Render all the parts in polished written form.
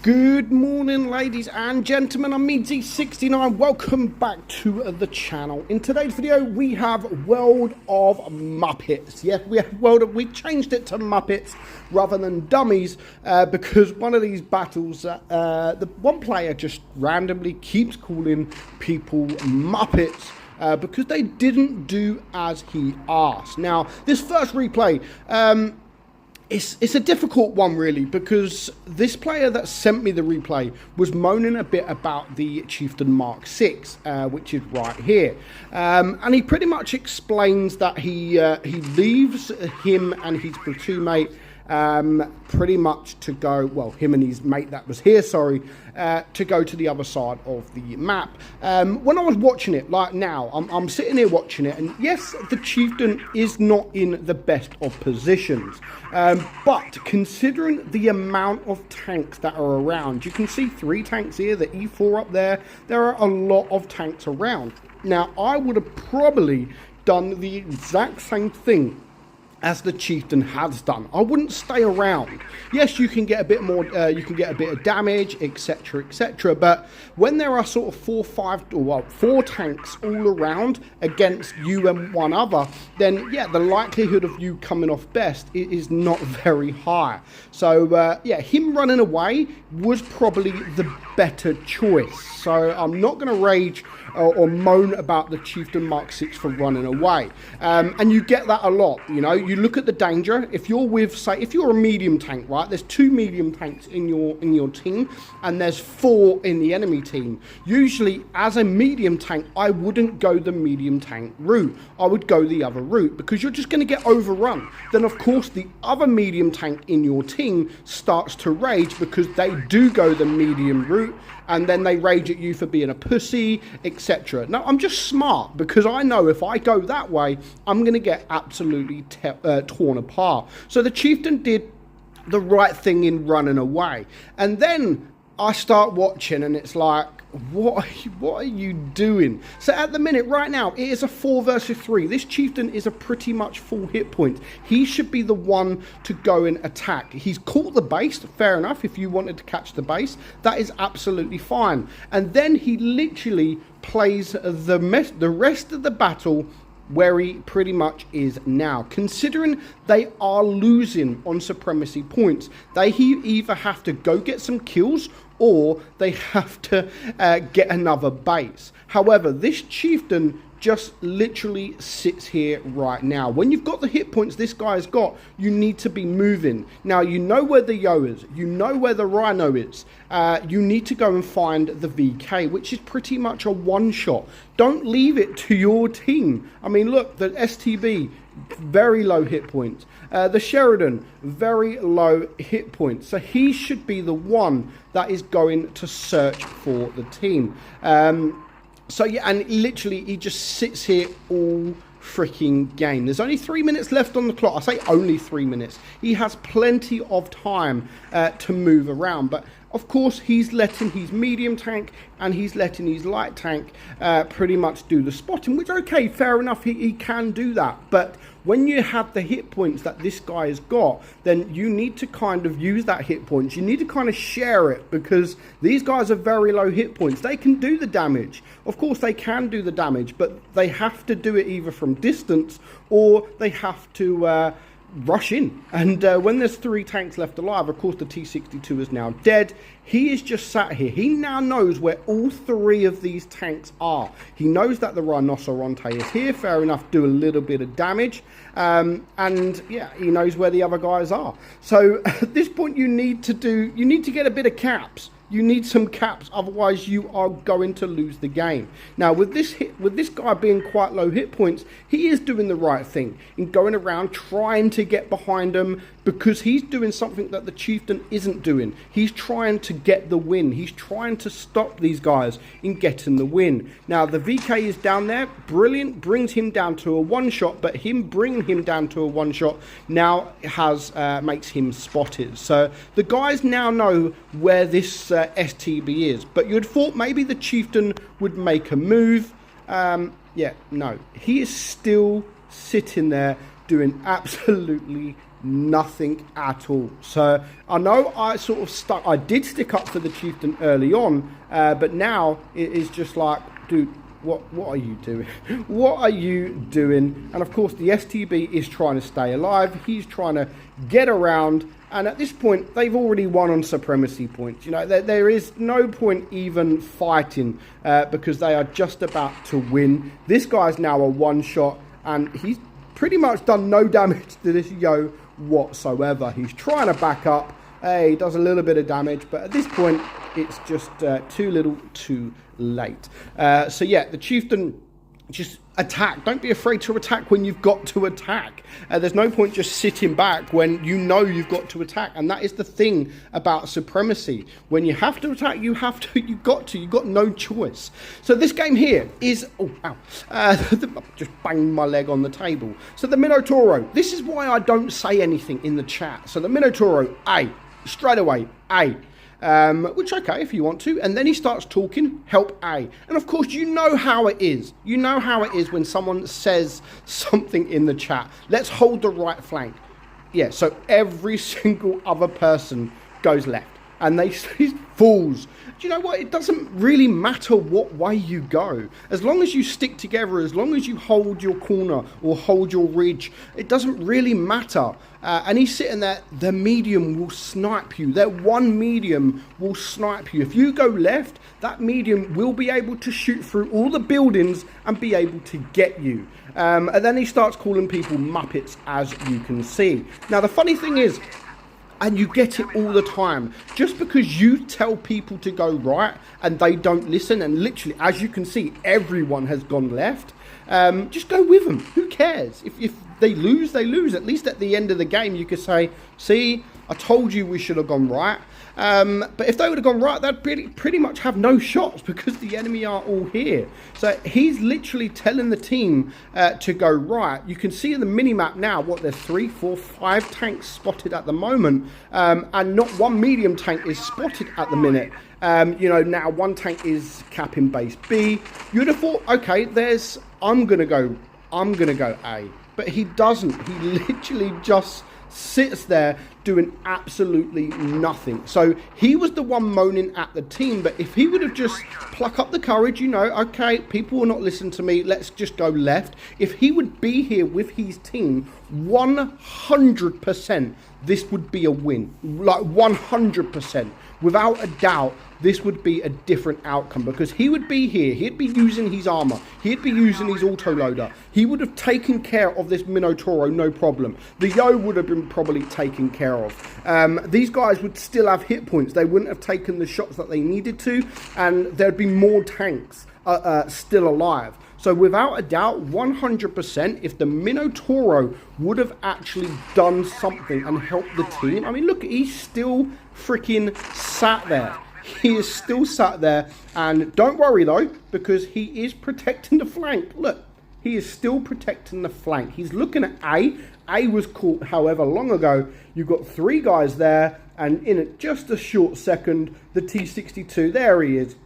Good morning, ladies and gentlemen. I'm meadsyreplays. Welcome back to the channel. In today's video, we have World of Muppets. Yes, we changed it to Muppets rather than dummies because one of these battles, the one player just randomly keeps calling people Muppets. Because they didn't do as he asked. Now, this first replay, it's a difficult one really, because this player that sent me the replay was moaning a bit about the Chieftain Mark 6, which is right here. And he pretty much explains that he leaves him and his platoon mate pretty much to go, well, him and his mate that was here, sorry, to go to the other side of the map. When I was watching it, like now, I'm sitting here watching it, and yes, the Chieftain is not in the best of positions, but considering the amount of tanks that are around, you can see 3 tanks here, the E4 up there are a lot of tanks around. Now, I would have probably done the exact same thing as the Chieftain has done. I wouldn't stay around. Yes, you can get a bit more, you can get a bit of damage, etc, etc, but when there are sort of 4 tanks all around against you and one other, then yeah, the likelihood of you coming off best is not very high. So yeah, him running away was probably the better choice. So I'm not going to rage or moan about the Chieftain Mark 6 for running away. And you get that a lot, you know. You look at the danger. If you're with, say, if you're a medium tank, right? There's 2 medium tanks in your team, and there's 4 in the enemy team. Usually, as a medium tank, I wouldn't go the medium tank route. I would go the other route, because you're just going to get overrun. Then, of course, the other medium tank in your team starts to rage because they do go the medium route, and then they rage at you for being a pussy, etc. Now, I'm just smart, because I know if I go that way, I'm going to get absolutely torn apart. So the Chieftain did the right thing in running away. And then I start watching, and it's like, what are you doing? So at the minute, right now, it is a 4 versus 3. This Chieftain is a pretty much full hit point. He should be the one to go and attack. He's caught the base, fair enough. If you wanted to catch the base, that is absolutely fine. And then he literally plays the rest of the battle where he pretty much is now. Considering they are losing on supremacy points, they either have to go get some kills or they have to get another base. However, this Chieftain just literally sits here right now. When you've got the hit points this guy's got, you need to be moving. Now, you know where the Yo is. You know where the Rhino is. You need to go and find the VK, which is pretty much a one-shot. Don't leave it to your team. I mean, look, the STB, very low hit points. The Sheridan, very low hit points. So he should be the one that is going to search for the team. So yeah, and literally he just sits here all freaking game. There's only 3 minutes left on the clock. I say only 3 minutes. He has plenty of time to move around, but of course he's letting his medium tank and he's letting his light tank pretty much do the spotting, which, okay, fair enough, he can do that. But when you have the hit points that this guy has got, then you need to kind of use that hit points. You need to kind of share it, because these guys are very low hit points. They can do the damage. Of course, they can do the damage, but they have to do it either from distance or they have to rush in. And when there's 3 tanks left alive, of course the T-62 is now dead. He is just sat here. He now knows where all 3 of these tanks are. He knows that the Rhinoceronte is here, fair enough, do a little bit of damage, and yeah, he knows where the other guys are. So at this point, you need to get a bit of caps. You need some caps, otherwise you are going to lose the game. Now, with this guy being quite low hit points, he is doing the right thing in going around trying to get behind him, because he's doing something that the Chieftain isn't doing. He's trying to get the win. He's trying to stop these guys in getting the win. Now, the VK is down there. Brilliant. Brings him down to a one-shot, but him bringing him down to a one-shot now makes him spotted. So the guys now know where this STB is. But you'd thought maybe the Chieftain would make a move. Yeah, no. He is still sitting there doing absolutely nothing at all. So I know I did stick up for the chieftain early on, but now it is just like, dude, what are you doing? What are you doing? And of course the STB is trying to stay alive. He's trying to get around, and at this point they've already won on supremacy points. You know, there is no point even fighting because they are just about to win. This guy's now a one shot, and he's pretty much done no damage to this yo whatsoever. He's trying to back up. Hey, he does a little bit of damage, but at this point it's just too little too late. So yeah, the chieftain, just attack. Don't be afraid to attack when you've got to attack. There's no point just sitting back when you know you've got to attack, and that is the thing about supremacy. When you have to attack, you've got no choice. So this game here is, oh ow, just banged my leg on the table. So the Minotauro, this is why I don't say anything in the chat. So the Minotauro, straight away, which, okay, if you want to, and then he starts talking, help A. And of course, you know how it is. You know how it is when someone says something in the chat. Let's hold the right flank. Yeah, so every single other person goes left, and these fools. Do you know what? It doesn't really matter what way you go. As long as you stick together, as long as you hold your corner or hold your ridge, it doesn't really matter. And he's sitting there, the medium will snipe you. That one medium will snipe you. If you go left, that medium will be able to shoot through all the buildings and be able to get you. And then he starts calling people Muppets, as you can see. Now, the funny thing is, and you get it all the time, just because you tell people to go right and they don't listen, and literally, as you can see, everyone has gone left, just go with them. Who cares? If they lose, they lose. At least at the end of the game, you could say, see, I told you we should have gone right. But if they would have gone right, they'd pretty much have no shots because the enemy are all here. So he's literally telling the team to go right. You can see in the mini-map now, there's 3, 4, 5 tanks spotted at the moment, and not one medium tank is spotted at the minute. You know, now one tank is capping base B. You'd have thought, okay, I'm gonna go A, but he doesn't. He literally just sits there doing absolutely nothing. So he was the one moaning at the team, but if he would have just pluck up the courage, you know, okay, people will not listen to me, let's just go left. If he would be here with his team, 100% this would be a win. Like 100%. Without a doubt, this would be a different outcome because he would be here, he'd be using his armor, he'd be using his autoloader, he would have taken care of this Minotauro, no problem. The Yo would have been probably taken care of. These guys would still have hit points, they wouldn't have taken the shots that they needed to, and there'd be more tanks still alive. So without a doubt, 100%, if the Minotauro would have actually done something and helped the team, I mean, look, he's still freaking sat there. He is still sat there, and don't worry though, because he is protecting the flank. Look, he is still protecting the flank. He's looking at A. A was caught however long ago. You've got 3 guys there, and in just a short second, the T-62, there he is.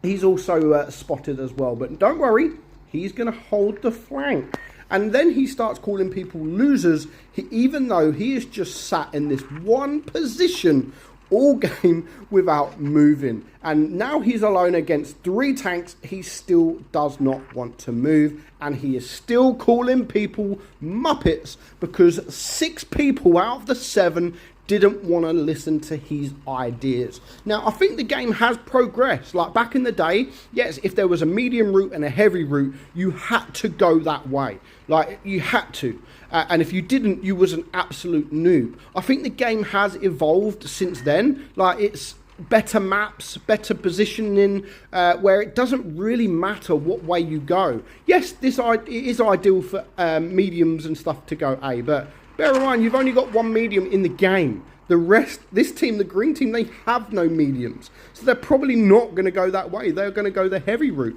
He's also spotted as well, but don't worry, he's going to hold the flank. And then he starts calling people losers, even though he is just sat in this one position all game without moving. And now he's alone against 3 tanks. He still does not want to move, and he is still calling people Muppets because 6 people out of the 7 didn't want to listen to his ideas. Now, I think the game has progressed. Like back in the day, yes, if there was a medium route and a heavy route, you had to go that way. Like, you had to. And if you didn't, you was an absolute noob. I think the game has evolved since then. Like, it's better maps, better positioning, where it doesn't really matter what way you go. Yes, it is ideal for mediums and stuff to go A, but bear in mind, you've only got 1 medium in the game. The rest, this team, the green team, they have no mediums. So they're probably not going to go that way. They're going to go the heavy route,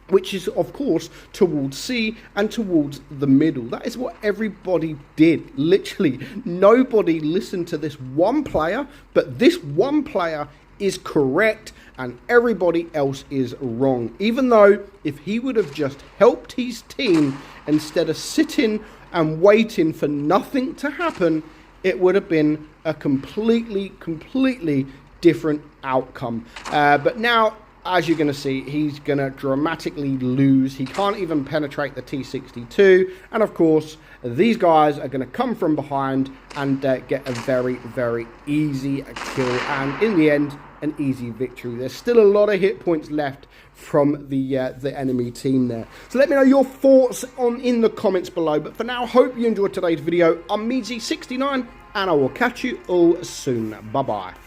which is, of course, towards C and towards the middle. That is what everybody did. Literally, nobody listened to this one player, but this one player is correct and everybody else is wrong. Even though if he would have just helped his team instead of sitting and waiting for nothing to happen, it would have been a completely different outcome. But now, as you're going to see, he's going to dramatically lose. He can't even penetrate the T-62. And of course, these guys are going to come from behind and get a very easy kill. And in the end, an easy victory. There's still a lot of hit points left from the enemy team there. So let me know your thoughts in the comments below. But for now, hope you enjoyed today's video. I'm meadsy69, and I will catch you all soon. Bye-bye.